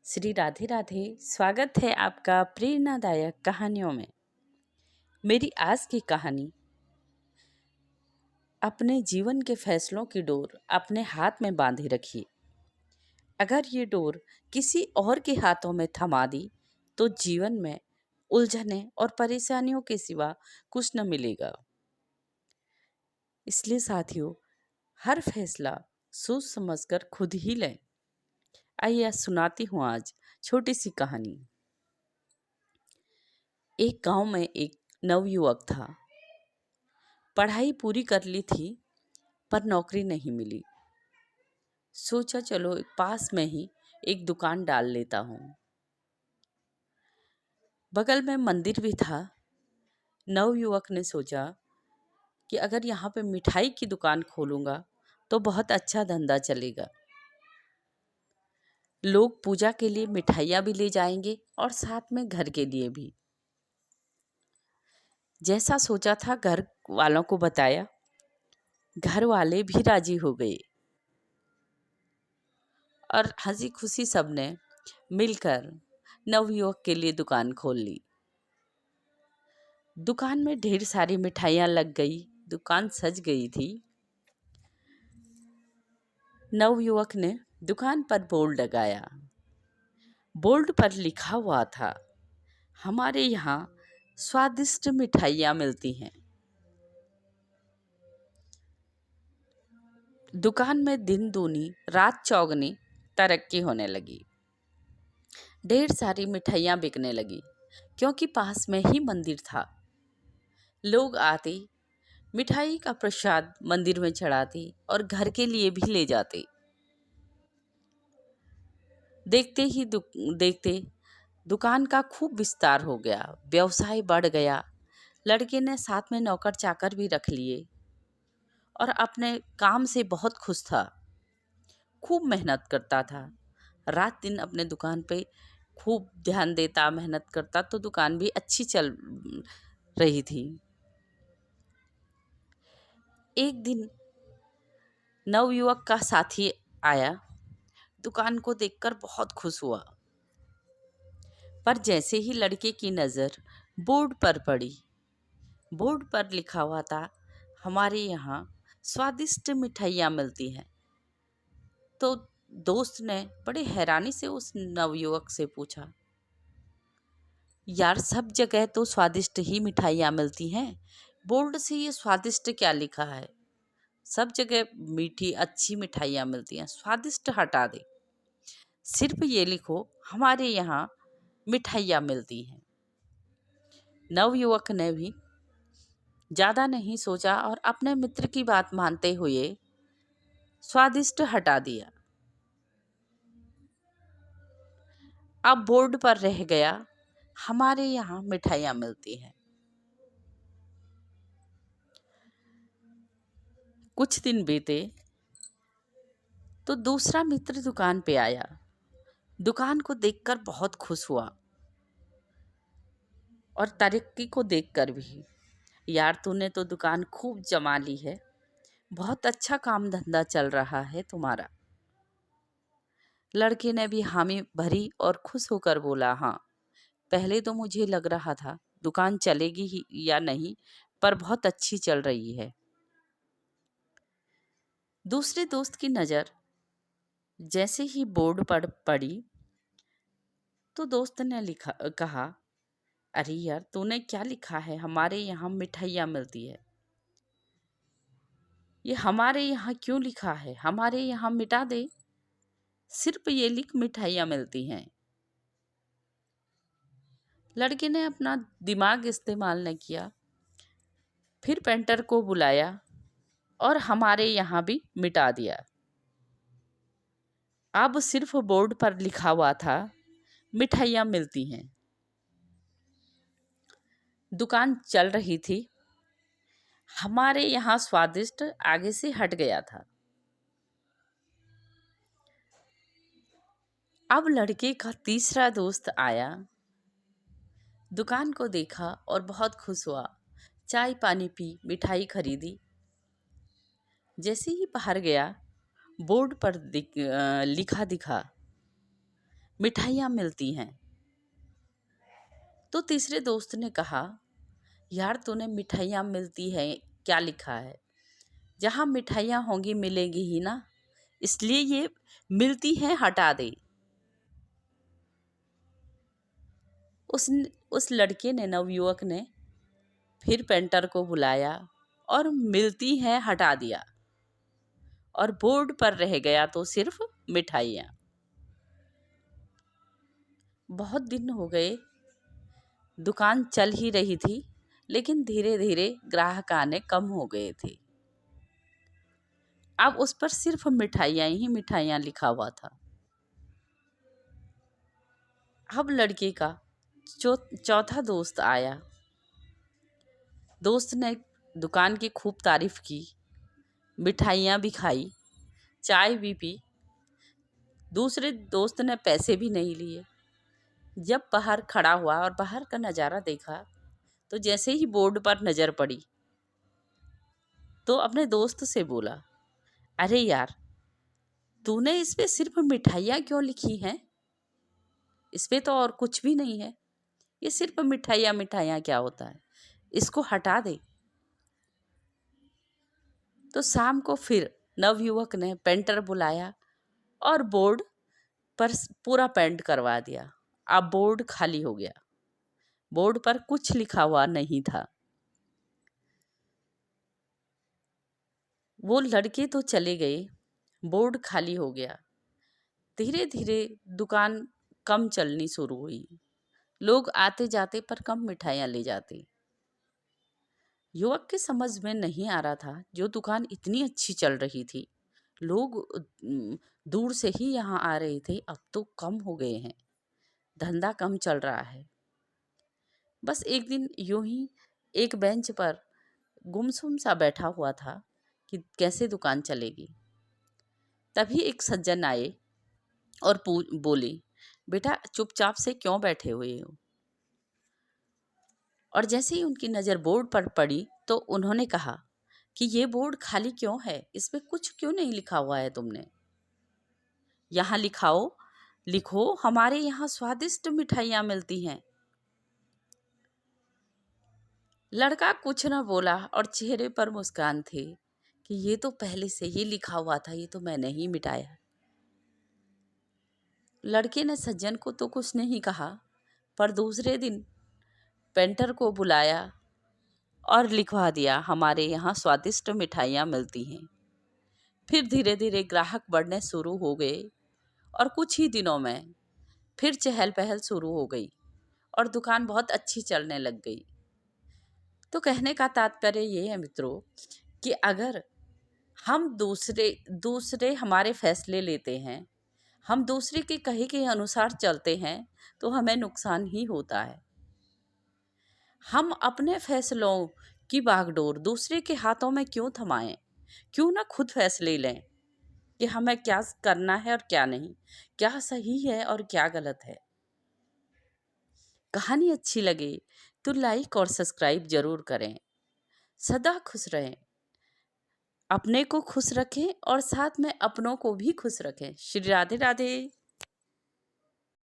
श्री राधे राधे। स्वागत है आपका प्रेरणादायक कहानियों में। मेरी आज की कहानी अपने जीवन के फैसलों की डोर अपने हाथ में बांधे रखिए। अगर ये डोर किसी और के हाथों में थमा दी तो जीवन में उलझने और परेशानियों के सिवा कुछ न मिलेगा। इसलिए साथियों, हर फैसला सोच समझकर खुद ही लें। आइए सुनाती हूँ आज छोटी सी कहानी। एक गांव में एक नवयुवक था। पढ़ाई पूरी कर ली थी पर नौकरी नहीं मिली। सोचा चलो पास में ही एक दुकान डाल लेता हूँ। बगल में मंदिर भी था। नवयुवक ने सोचा कि अगर यहाँ पे मिठाई की दुकान खोलूंगा तो बहुत अच्छा धंधा चलेगा। लोग पूजा के लिए मिठाइयाँ भी ले जाएंगे और साथ में घर के लिए भी। जैसा सोचा था घर वालों को बताया, घर वाले भी राजी हो गए और हंसी खुशी सबने मिलकर नवयुवक के लिए दुकान खोल ली। दुकान में ढेर सारी मिठाइयाँ लग गई। दुकान सज गई थी। नवयुवक ने दुकान पर बोर्ड लगाया। बोर्ड पर लिखा हुआ था, हमारे यहाँ स्वादिष्ट मिठाइयाँ मिलती हैं। दुकान में दिन दूनी रात चौगनी तरक्की होने लगी। ढेर सारी मिठाइयाँ बिकने लगी क्योंकि पास में ही मंदिर था। लोग आते, मिठाई का प्रसाद मंदिर में चढ़ाते और घर के लिए भी ले जाते। देखते ही देखते दुकान का खूब विस्तार हो गया, व्यवसाय बढ़ गया। लड़के ने साथ में नौकर चाकर भी रख लिए और अपने काम से बहुत खुश था। खूब मेहनत करता था। रात दिन अपने दुकान पे खूब ध्यान देता, मेहनत करता तो दुकान भी अच्छी चल रही थी। एक दिन नवयुवक का साथी आया। दुकान को देखकर बहुत खुश हुआ, पर जैसे ही लड़के की नज़र बोर्ड पर पड़ी, बोर्ड पर लिखा हुआ था, हमारे यहाँ स्वादिष्ट मिठाइयाँ मिलती हैं, तो दोस्त ने बड़े हैरानी से उस नवयुवक से पूछा, यार सब जगह तो स्वादिष्ट ही मिठाइयाँ मिलती हैं, बोर्ड से ये स्वादिष्ट क्या लिखा है? सब जगह मीठी अच्छी मिठाइयाँ मिलती हैं, स्वादिष्ट हटा दे, सिर्फ ये लिखो हमारे यहाँ मिठाइयाँ मिलती हैं। नवयुवक ने भी ज़्यादा नहीं सोचा और अपने मित्र की बात मानते हुए स्वादिष्ट हटा दिया। अब बोर्ड पर रह गया, हमारे यहाँ मिठाइयाँ मिलती हैं। कुछ दिन बीते तो दूसरा मित्र दुकान पे आया। दुकान को देखकर बहुत खुश हुआ और तरक्की को देखकर भी। यार तूने तो दुकान खूब जमा ली है, बहुत अच्छा काम धंधा चल रहा है तुम्हारा। लड़के ने भी हामी भरी और खुश होकर बोला, हाँ, पहले तो मुझे लग रहा था दुकान चलेगी ही या नहीं, पर बहुत अच्छी चल रही है। दूसरे दोस्त की नज़र जैसे ही बोर्ड पर पड़ी तो दोस्त ने कहा, अरे यार तूने क्या लिखा है, हमारे यहाँ मिठाइयाँ मिलती है। ये हमारे यहाँ क्यों लिखा है? हमारे यहाँ मिटा दे, सिर्फ ये लिख मिठाइयाँ मिलती हैं। लड़के ने अपना दिमाग इस्तेमाल न किया, फिर पेंटर को बुलाया और हमारे यहाँ भी मिटा दिया। अब सिर्फ बोर्ड पर लिखा हुआ था, मिठाइयाँ मिलती हैं। दुकान चल रही थी, हमारे यहाँ स्वादिष्ट आगे से हट गया था। अब लड़के का तीसरा दोस्त आया, दुकान को देखा और बहुत खुश हुआ। चाय पानी पी, मिठाई खरीदी। जैसे ही बाहर गया, बोर्ड पर लिखा दिखा, मिठाइयाँ मिलती हैं। तो तीसरे दोस्त ने कहा, यार तूने मिठाइयाँ मिलती है क्या लिखा है? जहाँ मिठाइयाँ होंगी मिलेंगी ही ना, इसलिए ये मिलती हैं हटा दे। उस उस लड़के ने, नवयुवक ने, फिर पेंटर को बुलाया और मिलती हैं हटा दिया और बोर्ड पर रह गया तो सिर्फ मिठाइयाँ। बहुत दिन हो गए, दुकान चल ही रही थी, लेकिन धीरे धीरे ग्राहक आने कम हो गए थे। अब उस पर सिर्फ मिठाइयाँ ही मिठाइयाँ लिखा हुआ था। अब लड़के का चौथा दोस्त आया। दोस्त ने दुकान की खूब तारीफ की, मिठाइयाँ भी खाई, चाय भी पी। दूसरे दोस्त ने पैसे भी नहीं लिए। जब बाहर खड़ा हुआ और बाहर का नज़ारा देखा, तो जैसे ही बोर्ड पर नज़र पड़ी तो अपने दोस्त से बोला, अरे यार, तूने इस पे सिर्फ मिठाइयाँ क्यों लिखी हैं? इस पे तो और कुछ भी नहीं है। ये सिर्फ मिठाइयाँ मिठाइयाँ क्या होता है? इसको हटा दे। तो शाम को फिर नवयुवक ने पेंटर बुलाया और बोर्ड पर पूरा पेंट करवा दिया। अब बोर्ड खाली हो गया। बोर्ड पर कुछ लिखा हुआ नहीं था। वो लड़के तो चले गए, बोर्ड खाली हो गया। धीरे धीरे दुकान कम चलनी शुरू हुई। लोग आते जाते पर कम मिठाइयाँ ले जाते। युवक के समझ में नहीं आ रहा था, जो दुकान इतनी अच्छी चल रही थी, लोग दूर से ही यहाँ आ रहे थे, अब तो कम हो गए हैं, धंधा कम चल रहा है। बस एक दिन यूं ही एक बेंच पर गुमसुम सा बैठा हुआ था कि कैसे दुकान चलेगी। तभी एक सज्जन आए और बोले, बेटा चुपचाप से क्यों बैठे हुए हो? और जैसे ही उनकी नज़र बोर्ड पर पड़ी तो उन्होंने कहा कि ये बोर्ड खाली क्यों है? इस पे कुछ क्यों नहीं लिखा हुआ है तुमने? यहाँ लिखो हमारे यहाँ स्वादिष्ट मिठाइयाँ मिलती हैं। लड़का कुछ न बोला और चेहरे पर मुस्कान थी कि ये तो पहले से ही लिखा हुआ था, ये तो मैंने ही मिटाया। लड़के ने सज्जन को तो कुछ नहीं कहा, पर दूसरे दिन पेंटर को बुलाया और लिखवा दिया, हमारे यहाँ स्वादिष्ट मिठाइयाँ मिलती हैं। फिर धीरे धीरे ग्राहक बढ़ने शुरू हो गए और कुछ ही दिनों में फिर चहल पहल शुरू हो गई और दुकान बहुत अच्छी चलने लग गई। तो कहने का तात्पर्य ये है मित्रों कि अगर हम दूसरे हमारे फैसले लेते हैं, हम दूसरे के कहे के अनुसार चलते हैं, तो हमें नुकसान ही होता है। हम अपने फैसलों की बागडोर दूसरे के हाथों में क्यों थमाएं? क्यों ना खुद फैसले लें कि हमें क्या करना है और क्या नहीं, क्या सही है और क्या गलत है। कहानी अच्छी लगे तो लाइक और सब्सक्राइब जरूर करें। सदा खुश रहें, अपने को खुश रखें और साथ में अपनों को भी खुश रखें। श्री राधे राधे।